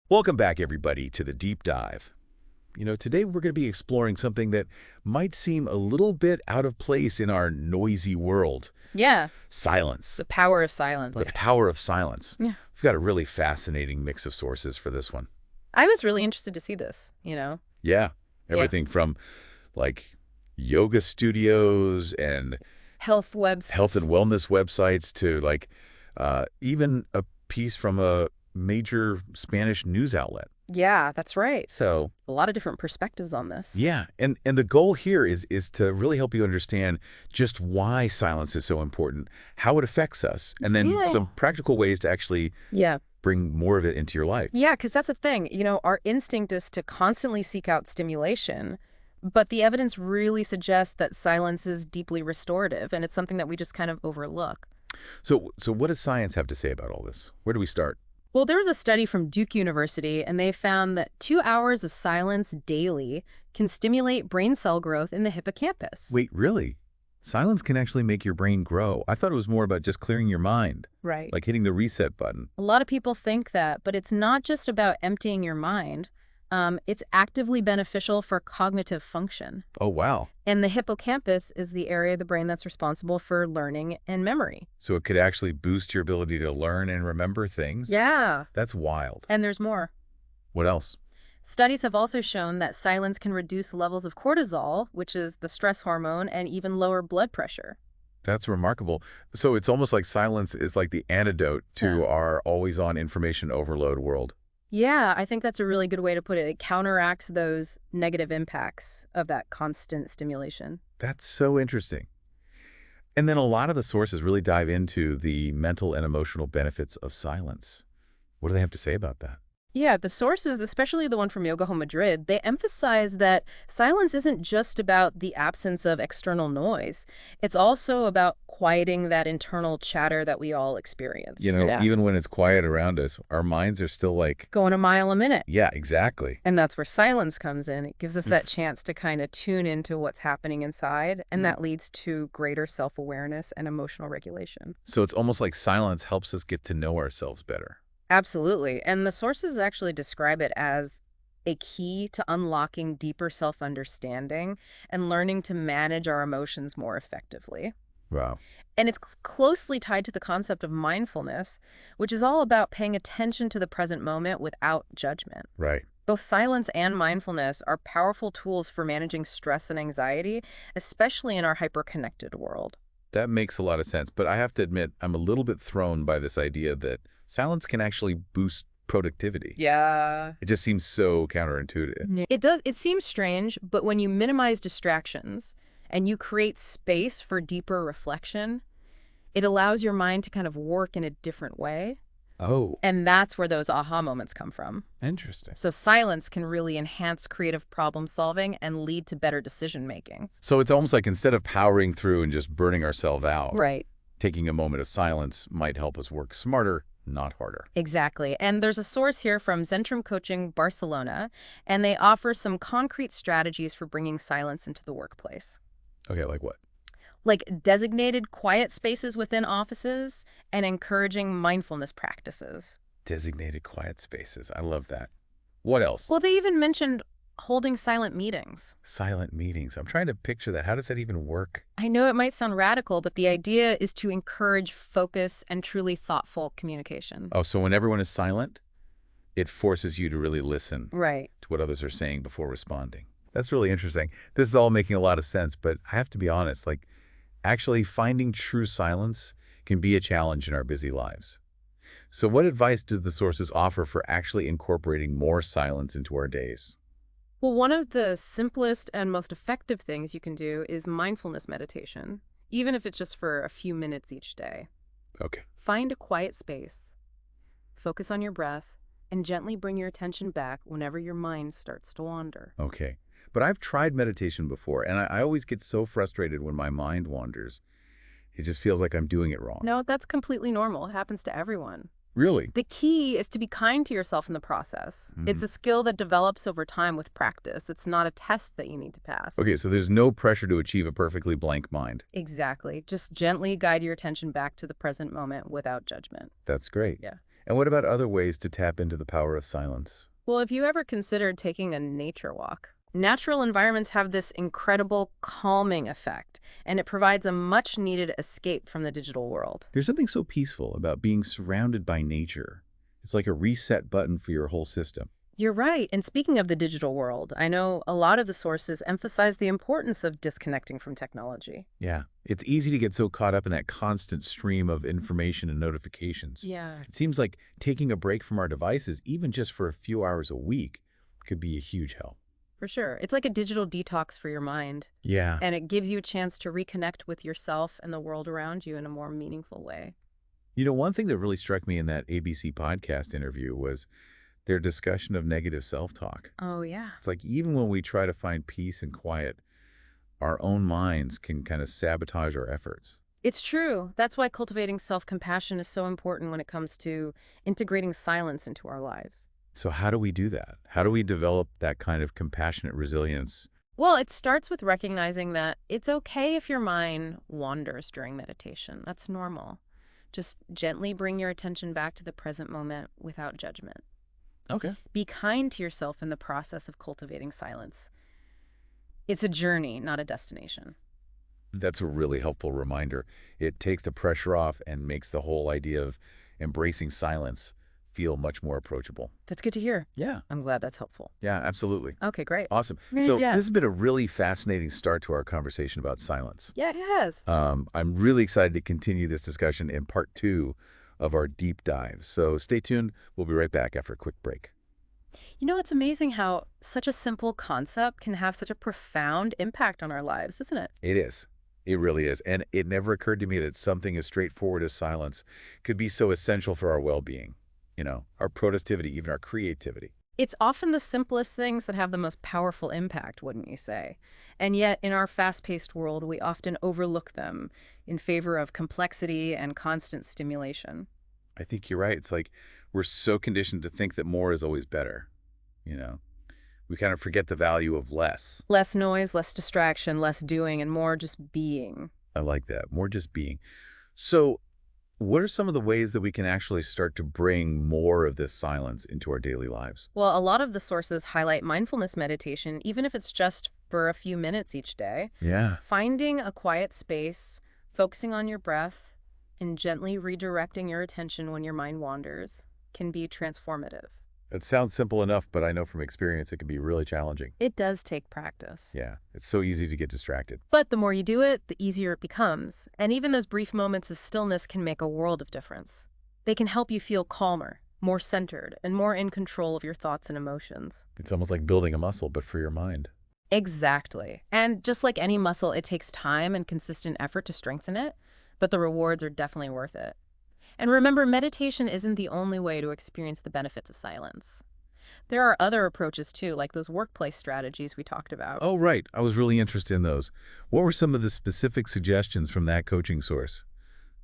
Welcome back, everybody, to the Deep Dive. Today we're going to be exploring something that might seem a little bit out of place in our noisy world. Yeah, Silence. the power of silence. The power of silence. Yeah. We've got a really fascinating mix of sources for this one. I was really interested to see this. Yeah, Yeah. everything from, like, yoga studios and Health webs. health and wellness websites to, like, even a piece from a major Spanish news outlet. Yeah, that's right. So A lot of different perspectives on this. yeah, and the goal here is to really help you understand just why silence is so important, how it affects us, and then Yeah. some practical ways to actually Yeah. bring more of it into your life. Yeah, because that's the thing. Our instinct is to constantly seek out stimulation, but the evidence really suggests that silence is deeply restorative, and it's something that we just kind of overlook. So what does science have to say about all this? Where do we start? Well, there was a study from Duke University, and they found that 2 hours of silence daily can stimulate brain cell growth in the hippocampus. Wait, really? Silence can actually make your brain grow. I thought it was more about just clearing your mind, Right. like hitting the reset button. A lot of people think that, but it's not just about emptying your mind. It's actively beneficial for cognitive function. Oh, wow. And the hippocampus is the area of the brain that's responsible for learning and memory. So it could actually boost your ability to learn and remember things? Yeah. That's wild. And there's more. What else? Studies have also shown that silence can reduce levels of cortisol, which is the stress hormone, and even lower blood pressure. That's remarkable. So it's almost like silence is like the antidote to our always-on information overload world. Yeah, I think that's a really good way to put it. It counteracts those negative impacts of that constant stimulation. That's so interesting. And then a lot of the sources really dive into the mental and emotional benefits of silence. What do they have to say about that? Yeah, the sources, especially the one from Yoga Home Madrid, they emphasize that silence isn't just about the absence of external noise. It's also about quieting that internal chatter that we all experience. Even when it's quiet around us, our minds are still like, Going a mile a minute. yeah, exactly. And that's where silence comes in. It gives us that chance to kind of tune into what's happening inside, and that leads to greater self-awareness and emotional regulation. So it's almost like silence helps us get to know ourselves better. Absolutely. And the sources actually describe it as a key to unlocking deeper self-understanding and learning to manage our emotions more effectively. Wow. And it's closely tied to the concept of mindfulness, which is all about paying attention to the present moment without judgment. Right. Both silence and mindfulness are powerful tools for managing stress and anxiety, especially in our hyper-connected world. That makes a lot of sense. But I have to admit, I'm a little bit thrown by this idea that silence can actually boost productivity. Yeah. It just seems so counterintuitive. It does. It seems strange, but when you minimize distractions and you create space for deeper reflection, it allows your mind to kind of work in a different way. Oh, And that's where those aha moments come from. interesting. So silence can really enhance creative problem solving and lead to better decision making. So it's almost like instead of powering through and just burning ourselves out, Right. taking a moment of silence might help us work smarter, not harder. Exactly. And there's a source here from Zentrum Coaching Barcelona, and they offer some concrete strategies for bringing silence into the workplace. Okay, like what? Like designated quiet spaces within offices and encouraging mindfulness practices. Designated quiet spaces. I love that. What else? Well, they even mentioned holding silent meetings. Silent meetings. I'm trying to picture that. How does that even work? I know it might sound radical, but the idea is to encourage focus and truly thoughtful communication. Oh, so when everyone is silent, it forces you to really listen Right. to what others are saying before responding. That's really interesting. This is all making a lot of sense, but I have to be honest, like actually finding true silence can be a challenge in our busy lives. So what advice do the sources offer for actually incorporating more silence into our days? Well, one of the simplest and most effective things you can do is mindfulness meditation, even if it's just for a few minutes each day. Okay. Find a quiet space, focus on your breath, and gently bring your attention back whenever your mind starts to wander. Okay. But I've tried meditation before, and I always get so frustrated when my mind wanders. It just feels like I'm doing it wrong. No, that's completely normal. It happens to everyone. Really? The key is to be kind to yourself in the process. It's a skill that develops over time with practice. It's not a test that you need to pass. Okay, so there's no pressure to achieve a perfectly blank mind. Exactly. Just gently guide your attention back to the present moment without judgment. That's great. Yeah. And what about other ways to tap into the power of silence? Well, have you ever considered taking a nature walk? Natural environments have this incredible calming effect, and it provides a much needed escape from the digital world. There's something so peaceful about being surrounded by nature. It's like a reset button for your whole system. You're right. And speaking of the digital world, I know a lot of the sources emphasize the importance of disconnecting from technology. Yeah, it's easy to get so caught up in that constant stream of information and notifications. Yeah, It seems like taking a break from our devices, even just for a few hours a week, could be a huge help. for sure. It's like a digital detox for your mind, Yeah. and it gives you a chance to reconnect with yourself and the world around you in a more meaningful way. One thing that really struck me in that ABC podcast interview was their discussion of negative self-talk. Oh, yeah. It's like even when we try to find peace and quiet, our own minds can kind of sabotage our efforts. It's true. That's why cultivating self-compassion is so important when it comes to integrating silence into our lives. So how do we do that? How do we develop that kind of compassionate resilience? Well, it starts with recognizing that it's okay if your mind wanders during meditation. That's normal. Just gently bring your attention back to the present moment without judgment. Okay. Be kind to yourself in the process of cultivating silence. It's a journey, not a destination. That's a really helpful reminder. It takes the pressure off and makes the whole idea of embracing silence feel much more approachable. That's good to hear. Yeah. I'm glad that's helpful. Yeah, absolutely. Okay, great. Awesome. So Yeah. this has been a really fascinating start to our conversation about silence. Yeah, it has. I'm really excited to continue this discussion in part 2 of our deep dive. So stay tuned. We'll be right back after a quick break. You know, it's amazing how such a simple concept can have such a profound impact on our lives, isn't it? It is. It really is. And it never occurred to me that something as straightforward as silence could be so essential for our well-being, our productivity, even our creativity. It's often the simplest things that have the most powerful impact, wouldn't you say? And yet, in our fast-paced world, we often overlook them in favor of complexity and constant stimulation. I think you're right. It's like we're so conditioned to think that more is always better. You know, we kind of forget the value of less. Less noise, less distraction, less doing, and more just being. I like that. More just being. So what are some of the ways that we can actually start to bring more of this silence into our daily lives? Well, a lot of the sources highlight mindfulness meditation, even if it's just for a few minutes each day. Yeah. Finding a quiet space, focusing on your breath, and gently redirecting your attention when your mind wanders can be transformative. It sounds simple enough, but I know from experience it can be really challenging. It does take practice. Yeah. It's so easy to get distracted. But the more you do it, the easier it becomes. And even those brief moments of stillness can make a world of difference. They can help you feel calmer, more centered, and more in control of your thoughts and emotions. It's almost like building a muscle, but for your mind. Exactly. And just like any muscle, it takes time and consistent effort to strengthen it, but the rewards are definitely worth it. And remember, meditation isn't the only way to experience the benefits of silence. There are other approaches too, like those workplace strategies we talked about. Oh, right. I was really interested in those. What were some of the specific suggestions from that coaching source?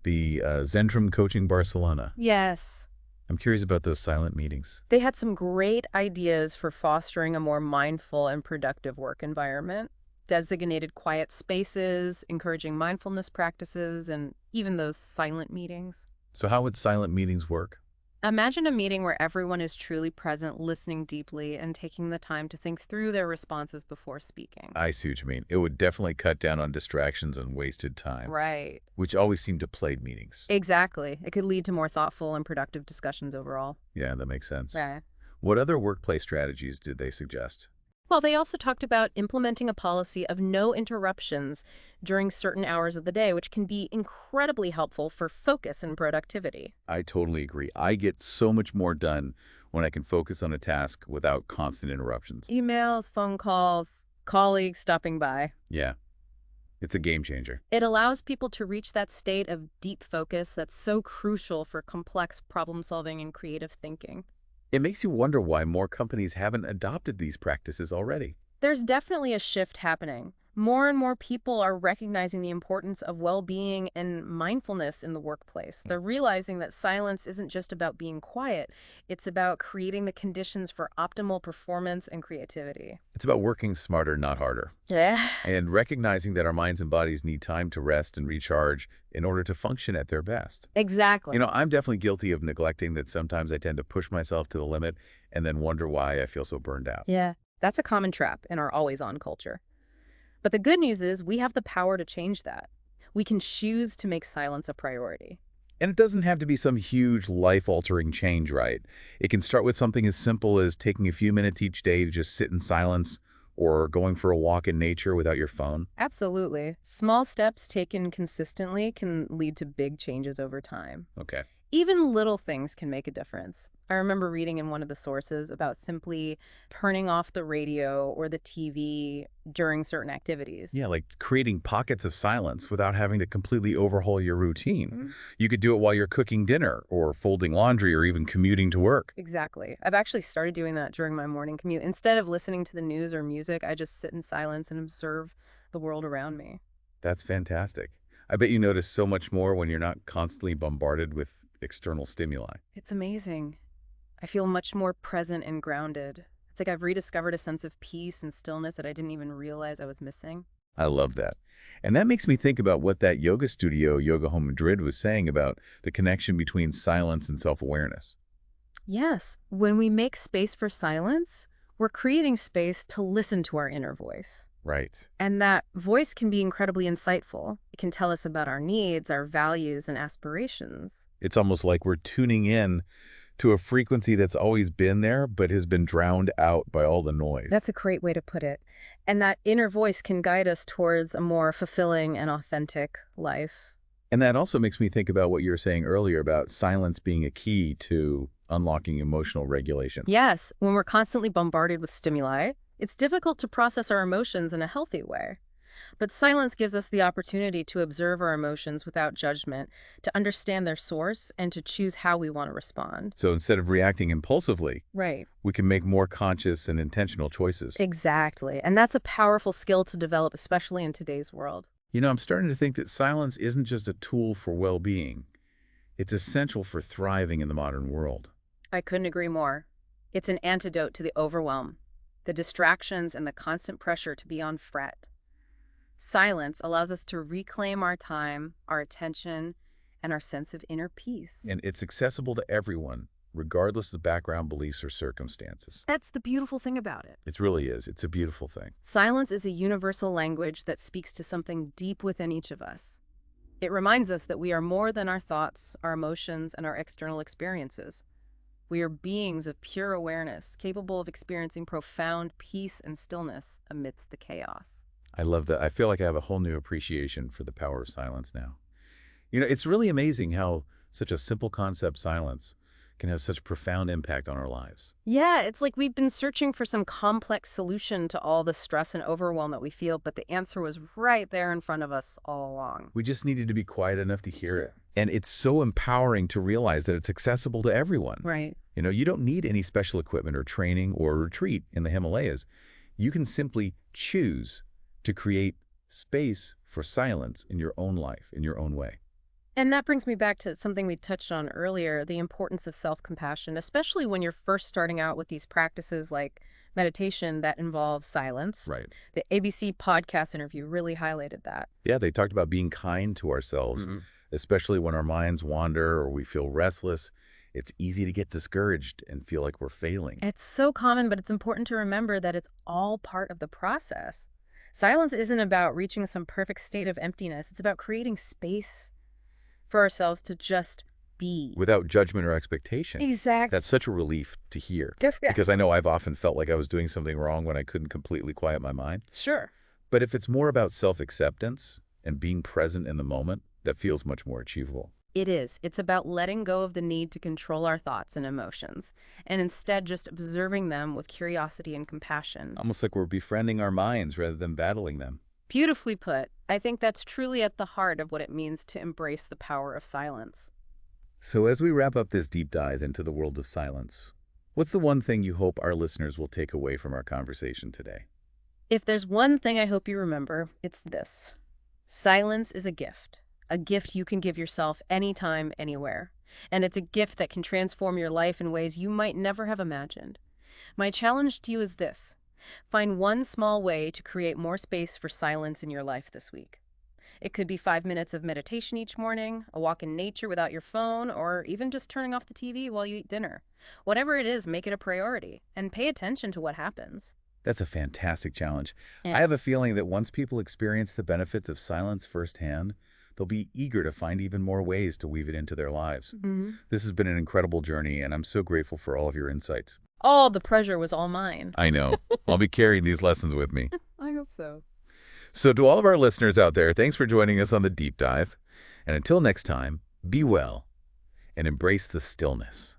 The Zentrum Coaching Barcelona. Yes. I'm curious about those silent meetings. They had some great ideas for fostering a more mindful and productive work environment, designated quiet spaces, encouraging mindfulness practices, and even those silent meetings. So how would silent meetings work? Imagine a meeting where everyone is truly present, listening deeply, and taking the time to think through their responses before speaking. I see what you mean. It would definitely cut down on distractions and wasted time, Right. which always seem to plague meetings. Exactly. It could lead to more thoughtful and productive discussions overall. Yeah, that makes sense. Right. What other workplace strategies did they suggest? Well, they also talked about implementing a policy of no interruptions during certain hours of the day, which can be incredibly helpful for focus and productivity. I totally agree. I get so much more done when I can focus on a task without constant interruptions. Emails, phone calls, colleagues stopping by. Yeah, it's a game changer. It allows people to reach that state of deep focus that's so crucial for complex problem solving and creative thinking. It makes you wonder why more companies haven't adopted these practices already. There's definitely a shift happening. More and more people are recognizing the importance of well-being and mindfulness in the workplace. They're realizing that silence isn't just about being quiet, it's about creating the conditions for optimal performance and creativity. It's about working smarter, not harder, Yeah. and recognizing that our minds and bodies need time to rest and recharge in order to function at their best. Exactly. I'm definitely guilty of neglecting that. Sometimes I tend to push myself to the limit and then wonder why I feel so burned out. Yeah. That's a common trap in our always-on culture. But the good news is we have the power to change that. We can choose to make silence a priority. And it doesn't have to be some huge life-altering change, right? It can start with something as simple as taking a few minutes each day to just sit in silence or going for a walk in nature without your phone. Absolutely. Small steps taken consistently can lead to big changes over time. Okay. Even little things can make a difference. I remember reading in one of the sources about simply turning off the radio or the TV during certain activities. Yeah, like creating pockets of silence without having to completely overhaul your routine. Mhm. You could do it while you're cooking dinner or folding laundry or even commuting to work. Exactly. I've actually started doing that during my morning commute. Instead of listening to the news or music, I just sit in silence and observe the world around me. That's fantastic. I bet you notice so much more when you're not constantly bombarded with external stimuli. It's amazing. I feel much more present and grounded. It's like I've rediscovered a sense of peace and stillness that I didn't even realize I was missing. I love that. And that makes me think about what that yoga studio, Yoga Home Madrid, was saying about the connection between silence and self-awareness. Yes, when we make space for silence, we're creating space to listen to our inner voice. Right. And that voice can be incredibly insightful. It can tell us about our needs, our values, and aspirations. It's almost like we're tuning in to a frequency that's always been there, but has been drowned out by all the noise. That's a great way to put it. And that inner voice can guide us towards a more fulfilling and authentic life. And that also makes me think about what you were saying earlier about silence being a key to unlocking emotional regulation. Yes, when we're constantly bombarded with stimuli, it's difficult to process our emotions in a healthy way. But silence gives us the opportunity to observe our emotions without judgment, to understand their source, and to choose how we want to respond. So instead of reacting impulsively, Right. we can make more conscious and intentional choices. Exactly. And that's a powerful skill to develop, especially in today's world. I'm starting to think that silence isn't just a tool for well-being. It's essential for thriving in the modern world. I couldn't agree more. It's an antidote to the overwhelm, the distractions, and the constant pressure to be on fret. Silence allows us to reclaim our time, our attention, and our sense of inner peace. And it's accessible to everyone, regardless of background, beliefs, or circumstances. That's the beautiful thing about it. It really is. It's a beautiful thing. Silence is a universal language that speaks to something deep within each of us. It reminds us that we are more than our thoughts, our emotions, and our external experiences. We are beings of pure awareness, capable of experiencing profound peace and stillness amidst the chaos. I love that. I feel like I have a whole new appreciation for the power of silence now. It's really amazing how such a simple concept, silence, can have such profound impact on our lives. Yeah, it's like we've been searching for some complex solution to all the stress and overwhelm that we feel, but the answer was right there in front of us all along. We just needed to be quiet enough to hear it. And it's so empowering to realize that it's accessible to everyone. Right. You don't need any special equipment or training or retreat in the Himalayas. You can simply choose to create space for silence in your own life, in your own way. And that brings me back to something we touched on earlier, the importance of self-compassion, especially when you're first starting out with these practices like meditation that involves silence. Right. The ABC podcast interview really highlighted that. Yeah, they talked about being kind to ourselves, especially when our minds wander or we feel restless. It's easy to get discouraged and feel like we're failing. It's so common, but it's important to remember that it's all part of the process. Silence isn't about reaching some perfect state of emptiness. It's about creating space for ourselves to just be. Without judgment or expectation. Exactly. That's such a relief to hear. Yeah. Because I know I've often felt like I was doing something wrong when I couldn't completely quiet my mind. Sure. But if it's more about self-acceptance and being present in the moment, that feels much more achievable. It is. It's about letting go of the need to control our thoughts and emotions, and instead just observing them with curiosity and compassion. Almost like we're befriending our minds rather than battling them. Beautifully put. I think that's truly at the heart of what it means to embrace the power of silence. So as we wrap up this deep dive into the world of silence, what's the one thing you hope our listeners will take away from our conversation today? If there's one thing I hope you remember, it's this. Silence is a gift you can give yourself anytime, anywhere. And it's a gift that can transform your life in ways you might never have imagined. My challenge to you is this. Find one small way to create more space for silence in your life this week. It could be 5 minutes of meditation each morning, a walk in nature without your phone, or even just turning off the TV while you eat dinner. Whatever it is, make it a priority and pay attention to what happens. That's a fantastic challenge. I Yeah. have a feeling that once people experience the benefits of silence firsthand, they'll be eager to find even more ways to weave it into their lives. Mhm. This has been an incredible journey, and I'm so grateful for all of your insights. Oh, the pleasure was all mine. I know. I'll be carrying these lessons with me. I hope so. So to all of our listeners out there, thanks for joining us on the Deep Dive. And until next time, be well and embrace the stillness.